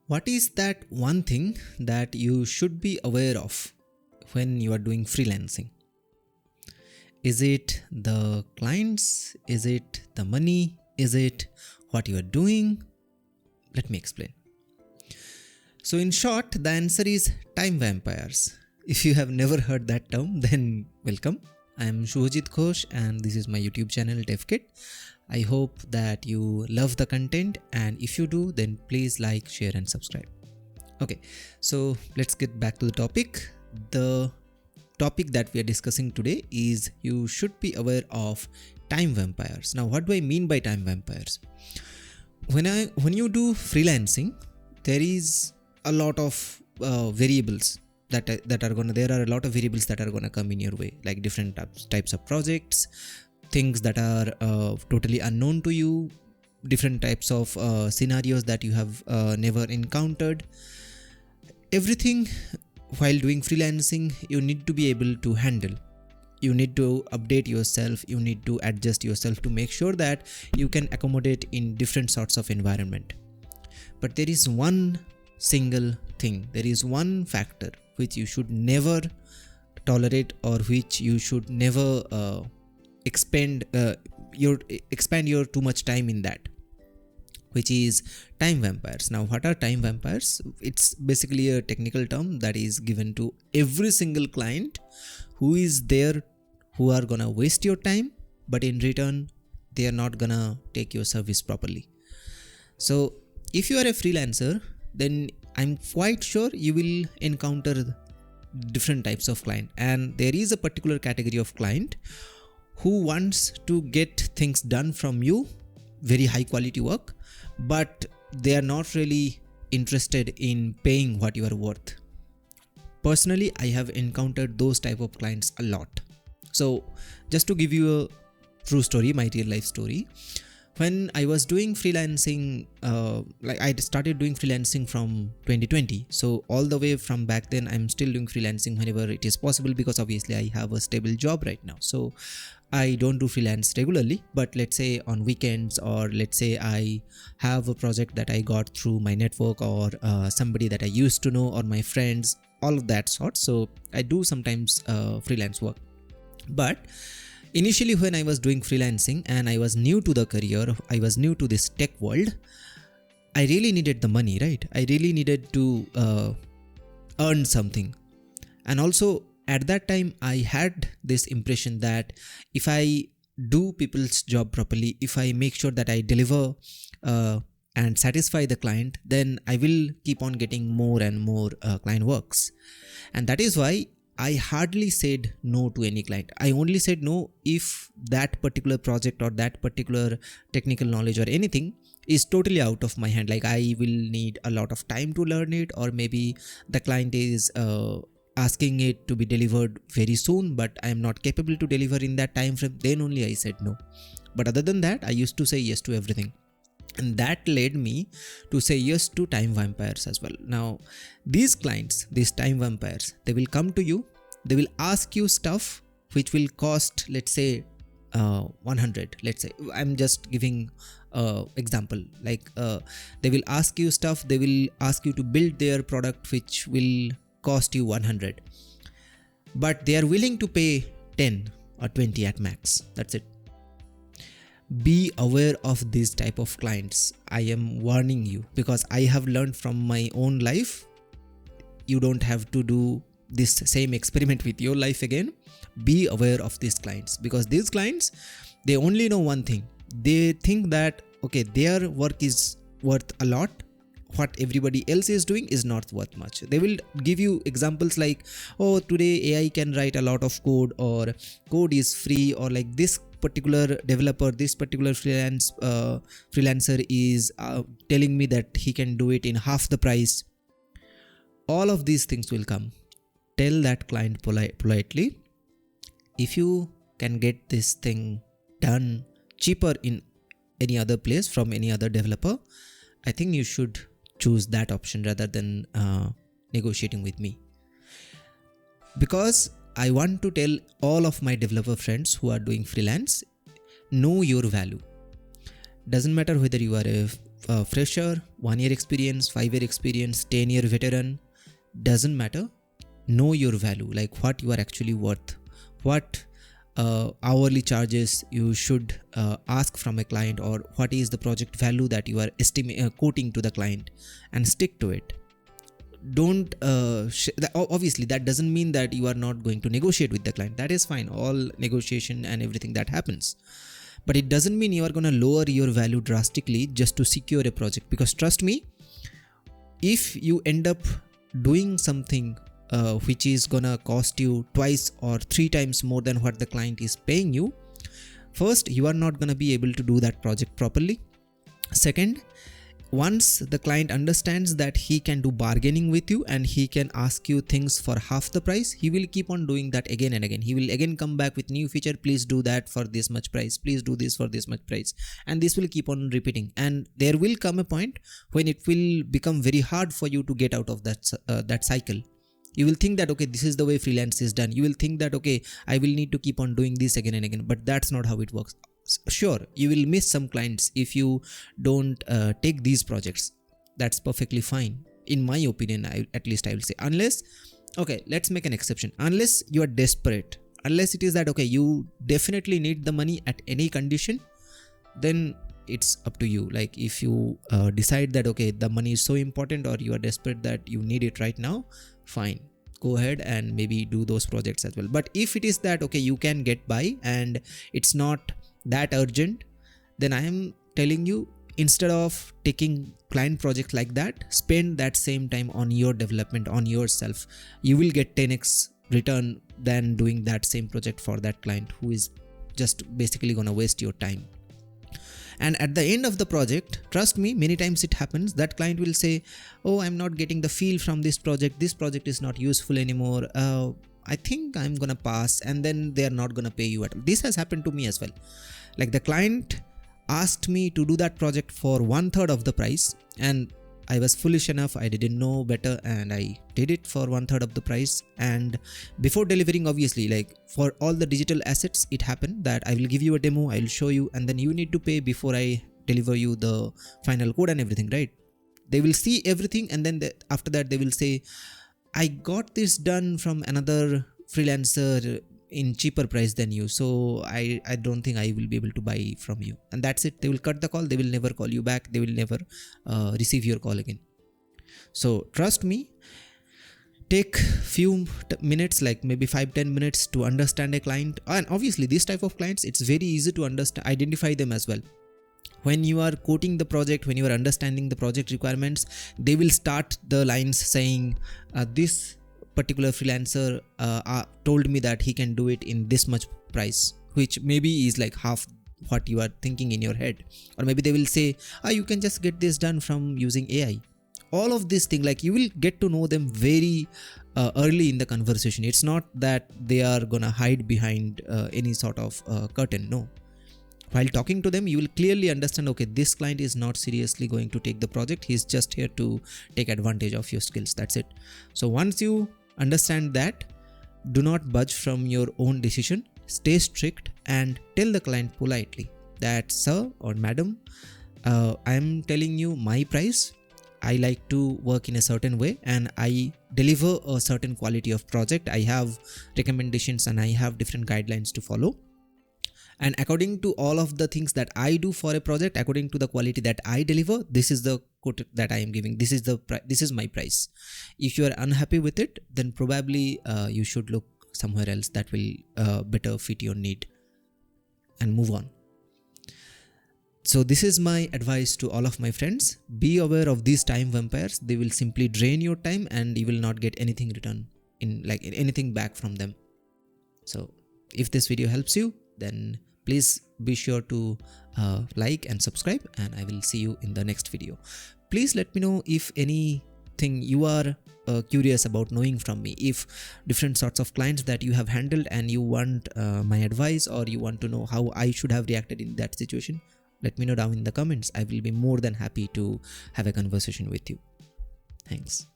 What is that one thing that you should be aware of when you are doing freelancing? Is it the clients? Is it the money? Is it what you are doing? Let me explain. So, in short, the answer is time vampires. If you have never heard that term, then welcome. I am Shubhajit Ghosh and this is my YouTube channel DevKit. I hope that you love the content, and if you do, then please like, share and subscribe. Okay, so let's get back to the topic. The topic that we are discussing today is you should be aware of time vampires. Now, what do I mean by time vampires? When you do freelancing, there is a lot of variables that are gonna. There are a lot of variables that are gonna come in your way, like different types of projects, things that are totally unknown to you, different types of scenarios that you have never encountered. Everything while doing freelancing, you need to be able to handle. You need to update yourself, you need to adjust yourself to make sure that you can accommodate in different sorts of environment. But there is one single thing, there is one factor which you should never tolerate, or which you should never expand your too much time in that, which is time vampires. Now, what are time vampires? It's basically a technical term that is given to every single client who is there, who are gonna waste your time, but in return they are not gonna take your service properly. So if you are a freelancer, then I'm quite sure you will encounter different types of client, and there is a particular category of client who wants to get things done from you, very high quality work, but they are not really interested in paying what you are worth. Personally, I have encountered those type of clients a lot. So just to give you a true story, my real life story, when I was doing freelancing, I started doing freelancing from 2020. So all the way from back then, I'm still doing freelancing whenever it is possible, because obviously I have a stable job right now. So I don't do freelance regularly, but let's say on weekends, or let's say I have a project that I got through my network, or somebody that I used to know, or my friends, all of that sort. So I do sometimes freelance work. But initially, when I was doing freelancing and I was new to the career, I was new to this tech world, I really needed the money, right? I really needed to earn something. And also at that time, I had this impression that if I do people's job properly, if I make sure that I deliver and satisfy the client, then I will keep on getting more and more client works. And that is why I hardly said no to any client. I only said no if that particular project or that particular technical knowledge or anything is totally out of my hand. Like I will need a lot of time to learn it, or maybe the client is asking it to be delivered very soon, but I am not capable to deliver in that time frame. Then only I said no. But other than that, I used to say yes to everything. And that led me to say yes to time vampires as well. Now, these clients, these time vampires, they will come to you, they will ask you stuff which will cost, let's say, 100. Let's say, I'm just giving example. Like they will ask you stuff, they will ask you to build their product which will cost you 100. But they are willing to pay 10 or 20 at max. That's it. Be aware of this type of clients. I am warning you, because I have learned from my own life. You don't have to do this same experiment with your life again. Be aware of these clients, because these clients, they only know one thing. They think that, okay, their work is worth a lot. What everybody else is doing is not worth much. They will give you examples like, oh, today AI can write a lot of code, or code is free, or like this particular developer, this particular freelancer is telling me that he can do it in half the price. All of these things will come. Tell that client politely, if you can get this thing done cheaper in any other place from any other developer, I think you should choose that option rather than negotiating with me. Because I want to tell all of my developer friends who are doing freelance, know your value. Doesn't matter whether you are a fresher, 1 year experience, 5 year experience, 10-year veteran, doesn't matter. Know your value, like what you are actually worth, what hourly charges you should ask from a client, or what is the project value that you are quoting to the client, and stick to it. Don't obviously that doesn't mean that you are not going to negotiate with the client. That is fine, all negotiation and everything that happens, but it doesn't mean you are going to lower your value drastically just to secure a project. Because trust me, if you end up doing something which is gonna cost you 2 or 3 times more than what the client is paying you, first, you are not gonna be able to do that project properly. Second, once the client understands that he can do bargaining with you and he can ask you things for half the price, he will keep on doing that again and again. He will again come back with new feature, please do that for this much price, please do this for this much price, and this will keep on repeating. And there will come a point when it will become very hard for you to get out of that cycle. You will think that, okay, this is the way freelance is done. You will think that, okay, I will need to keep on doing this again and again, but that's not how it works. Sure, you will miss some clients if you don't take these projects. That's perfectly fine, in my opinion. At least I will say, unless, okay, let's make an exception, unless you are desperate, unless it is that, okay, you definitely need the money at any condition, then it's up to you. Like if you decide that, okay, the money is so important, or you are desperate that you need it right now, fine, go ahead and maybe do those projects as well. But if it is that, okay, you can get by and it's not that urgent, then I am telling you, instead of taking client projects like that, spend that same time on your development, on yourself. You will get 10x return than doing that same project for that client who is just basically gonna waste your time. And at the end of the project, trust me, many times it happens that client will say, oh, I'm not getting the feel from this project is not useful anymore, I think I'm gonna pass, and then they are not gonna pay you at all. This has happened to me as well. Like the client asked me to do that project for 1/3 of the price, and I was foolish enough, I didn't know better, and I did it for 1/3 of the price. And before delivering, obviously, like for all the digital assets, it happened that I will give you a demo, I will show you, and then you need to pay before I deliver you the final code and everything, right? They will see everything, and then after that they will say, I got this done from another freelancer in cheaper price than you, so I don't think I will be able to buy from you. And that's it. They will cut the call. They will never call you back. They will never receive your call again. So trust me, take few minutes, like maybe 5-10 minutes to understand a client. And obviously this type of clients, it's very easy to identify them as well. When you are quoting the project, when you are understanding the project requirements, they will start the lines saying, this particular freelancer told me that he can do it in this much price, which maybe is like half what you are thinking in your head. Or maybe they will say, you can just get this done from using AI. All of this thing, like you will get to know them very early in the conversation. It's not that they are gonna hide behind any sort of curtain. No. While talking to them, you will clearly understand, okay, this client is not seriously going to take the project. He's just here to take advantage of your skills. That's it. So once you understand that, do not budge from your own decision. Stay strict and tell the client politely that, sir or madam, I am telling you my price. I like to work in a certain way and I deliver a certain quality of project. I have recommendations and I have different guidelines to follow. And according to all of the things that I do for a project, according to the quality that I deliver, this is the quote that I am giving. This is my price. If you are unhappy with it, then probably you should look somewhere else that will better fit your need and move on. So this is my advice to all of my friends. Be aware of these time vampires. They will simply drain your time and you will not get anything anything back from them. So if this video helps you, then please be sure to like and subscribe, and I will see you in the next video. Please let me know if anything you are curious about knowing from me, if different sorts of clients that you have handled and you want my advice, or you want to know how I should have reacted in that situation. Let me know down in the comments. I will be more than happy to have a conversation with you. Thanks.